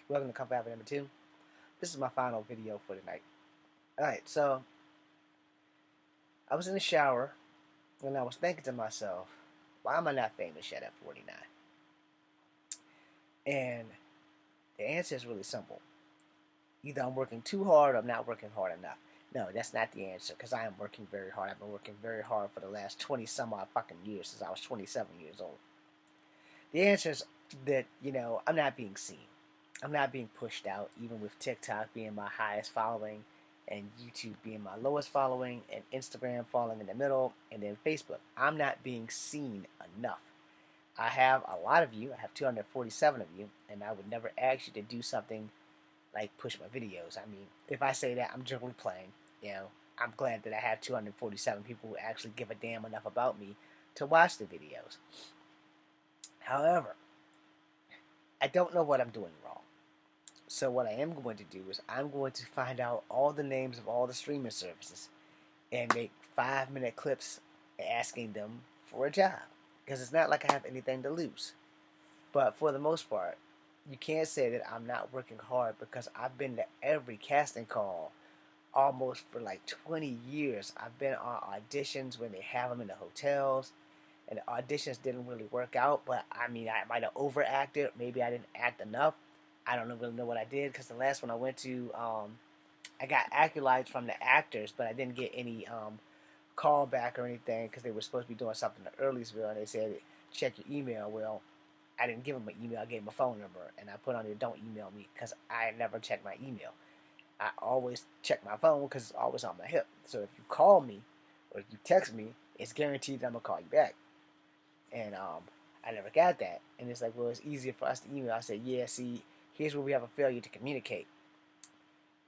Welcome to Comfort Habit number 2. This is my final video for tonight. Alright, so I was in the shower and I was thinking to myself, why am I not famous yet at 49? And the answer is really simple. Either I'm working too hard or I'm not working hard enough. No, that's not the answer because I am working very hard. I've been working very hard for the last 20 some odd fucking years since I was 27 years old. The answer is that, I'm not being seen. I'm not being pushed out, even with TikTok being my highest following, and YouTube being my lowest following, and Instagram falling in the middle, and then Facebook. I'm not being seen enough. I have a lot of you. I have 247 of you, and I would never ask you to do something like push my videos. I mean, if I say that, I'm generally playing. I'm glad that I have 247 people who actually give a damn enough about me to watch the videos. However, I don't know what I'm doing wrong. So what I am going to do is I'm going to find out all the names of all the streaming services and make 5-minute clips asking them for a job. Because it's not like I have anything to lose. But for the most part, you can't say that I'm not working hard because I've been to every casting call almost for like 20 years. I've been on auditions when they have them in the hotels. And the auditions didn't really work out, but I mean, I might have overacted. Maybe I didn't act enough. I don't really know what I did because the last one I went to, I got accolades from the actors, but I didn't get any call back or anything because they were supposed to be doing something in Earlysville, and they said, check your email. Well, I didn't give them my email. I gave them a phone number, and I put on there, don't email me because I never check my email. I always check my phone because it's always on my hip. So if you call me or if you text me, it's guaranteed that I'm going to call you back. And I never got that. And it's like, well, it's easier for us to email. I said, yeah, see, here's where we have a failure to communicate.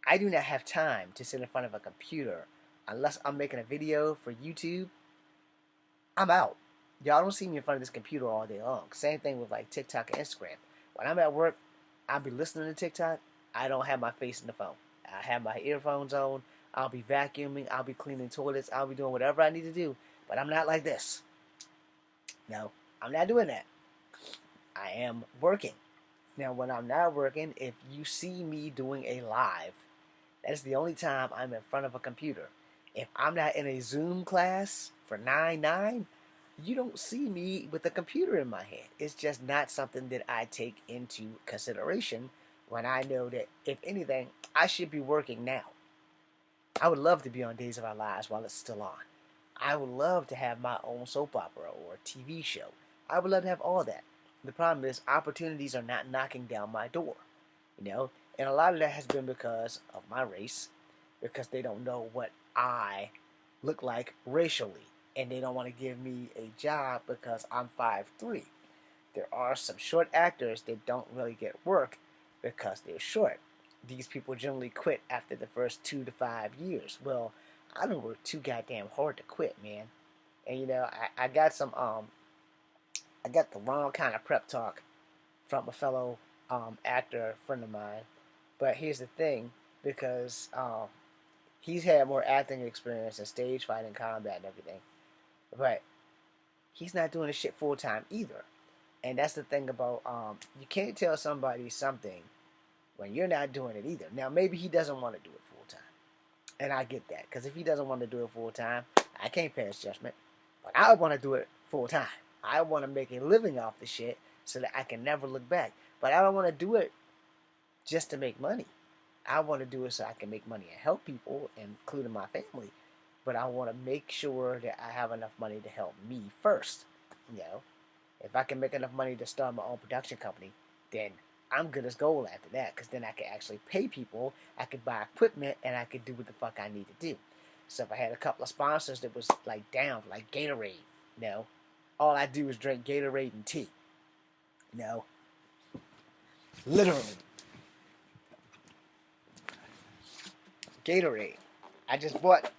I do not have time to sit in front of a computer unless I'm making a video for YouTube. I'm out. Y'all don't see me in front of this computer all day long. Same thing with like TikTok and Instagram. When I'm at work, I'll be listening to TikTok. I don't have my face in the phone. I have my earphones on. I'll be vacuuming. I'll be cleaning toilets. I'll be doing whatever I need to do. But I'm not like this. No, I'm not doing that. I am working. Now, when I'm not working, if you see me doing a live, that's the only time I'm in front of a computer. If I'm not in a Zoom class for 9-9, you don't see me with a computer in my hand. It's just not something that I take into consideration when I know that, if anything, I should be working now. I would love to be on Days of Our Lives while it's still on. I would love to have my own soap opera or TV show. I would love to have all that. The problem is opportunities are not knocking down my door, and a lot of that has been because of my race, because they don't know what I look like racially, and they don't want to give me a job because I'm 5'3". There are some short actors that don't really get work because they're short. These people generally quit after the first 2 to 5 years. Well, I don't work too goddamn hard to quit, man. And I got I got the wrong kind of prep talk from a fellow actor friend of mine. But here's the thing, because he's had more acting experience and stage fighting, combat, and everything. But he's not doing this shit full time either. And that's the thing about you can't tell somebody something when you're not doing it either. Now, maybe he doesn't want to do it full time. And I get that. Because if he doesn't want to do it full time, I can't pass judgment. But I want to do it full time. I want to make a living off the shit so that I can never look back. But I don't want to do it just to make money. I want to do it so I can make money and help people, including my family. But I want to make sure that I have enough money to help me first. If I can make enough money to start my own production company, then I'm good as gold after that, because then I can actually pay people, I could buy equipment, and I could do what the fuck I need to do. So if I had a couple of sponsors that was like down, like Gatorade, all I do is drink Gatorade and tea. Literally. Gatorade. I just bought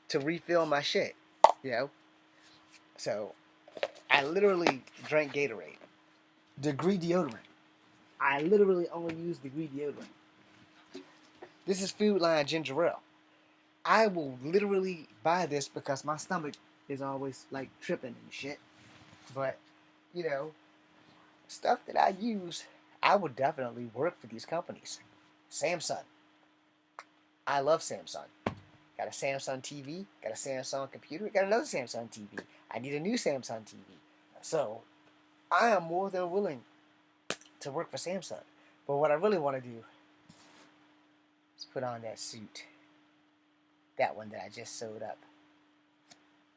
to refill my shit, So I literally drank Gatorade. Degree deodorant. I literally only use Degree deodorant. This is Food Line Ginger Ale. I will literally buy this because my stomach is always like tripping and shit. But, stuff that I use I would definitely work for these companies. Samsung. I love Samsung. Got a Samsung TV, got a Samsung computer, got another Samsung TV. I need a new Samsung TV. So I am more than willing to work for Samsung. But what I really want to do is put on that suit, that one that I just sewed up,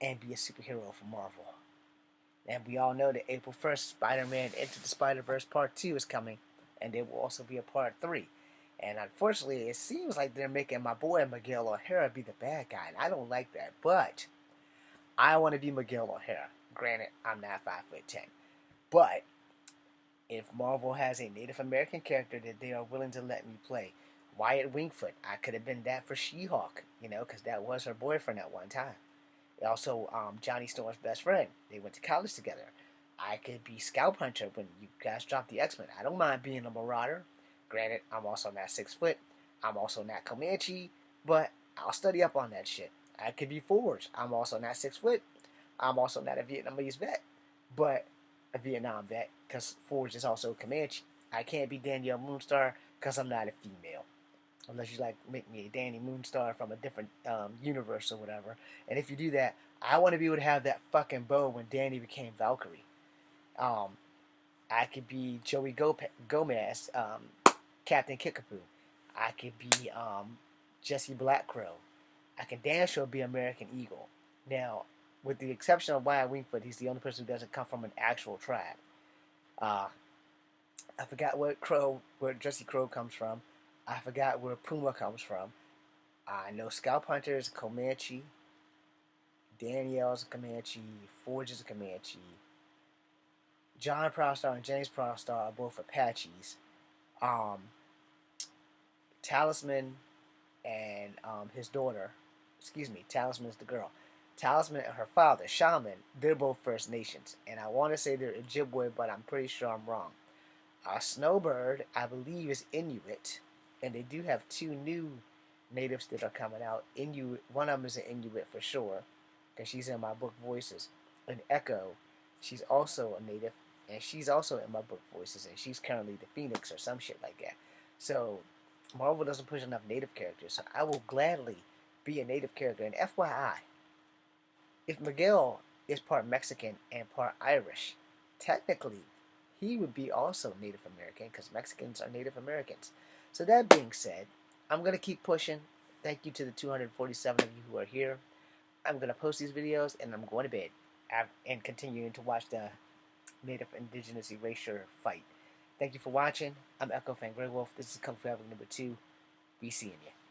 and be a superhero for Marvel. And we all know that April 1st, Spider-Man Into the Spider-Verse Part 2 is coming, and there will also be a Part 3. And unfortunately, it seems like they're making my boy Miguel O'Hara be the bad guy, and I don't like that. But I want to be Miguel O'Hara. Granted, I'm not 5'10", but if Marvel has a Native American character that they are willing to let me play, Wyatt Wingfoot, I could have been that for She-Hulk, because that was her boyfriend at one time. Also, Johnny Storm's best friend. They went to college together. I could be Scalp Hunter when you guys drop the X-Men. I don't mind being a Marauder. Granted, I'm also not 6 foot. I'm also not Comanche, but I'll study up on that shit. I could be Forge. I'm also not 6 foot. I'm also not a Vietnamese vet, but a Vietnam vet, because Forge is also Comanche. I can't be Danielle Moonstar because I'm not a female. Unless you like make me a Danny Moonstar from a different universe or whatever. And if you do that, I want to be able to have that fucking bow when Danny became Valkyrie. Um, I could be Joey Gomez, Captain Kickapoo. I could be Jesse Blackcrow. I can damn sure be American Eagle. Now, with the exception of Wyatt Wingfoot, he's the only person who doesn't come from an actual tribe. Uh, I forgot where Jesse Crow comes from. I forgot where Puma comes from. I know Scalp Hunter is a Comanche. Danielle's a Comanche. Forge is a Comanche. John Prostar and James Prostar are both Apaches. Um, Talisman and his daughter, Talisman's the girl. Talisman and her father, Shaman, they're both First Nations. And I want to say they're Ojibwe, but I'm pretty sure I'm wrong. Snowbird, I believe, is Inuit. And they do have two new natives that are coming out. Inuit, one of them is an Inuit for sure, because she's in my book Voices. And Echo, she's also a native, and she's also in my book Voices, and she's currently the Phoenix or some shit like that. So Marvel doesn't push enough native characters, so I will gladly be a native character. And FYI, if Miguel is part Mexican and part Irish, technically he would be also Native American because Mexicans are Native Americans. So that being said, I'm going to keep pushing. Thank you to the 247 of you who are here. I'm going to post these videos and I'm going to bed and continuing to watch the Native Indigenous Erasure fight. Thank you for watching. I'm Echo Fan Grey Wolf. This is Kung Fu Havoc number 2. Be seeing you.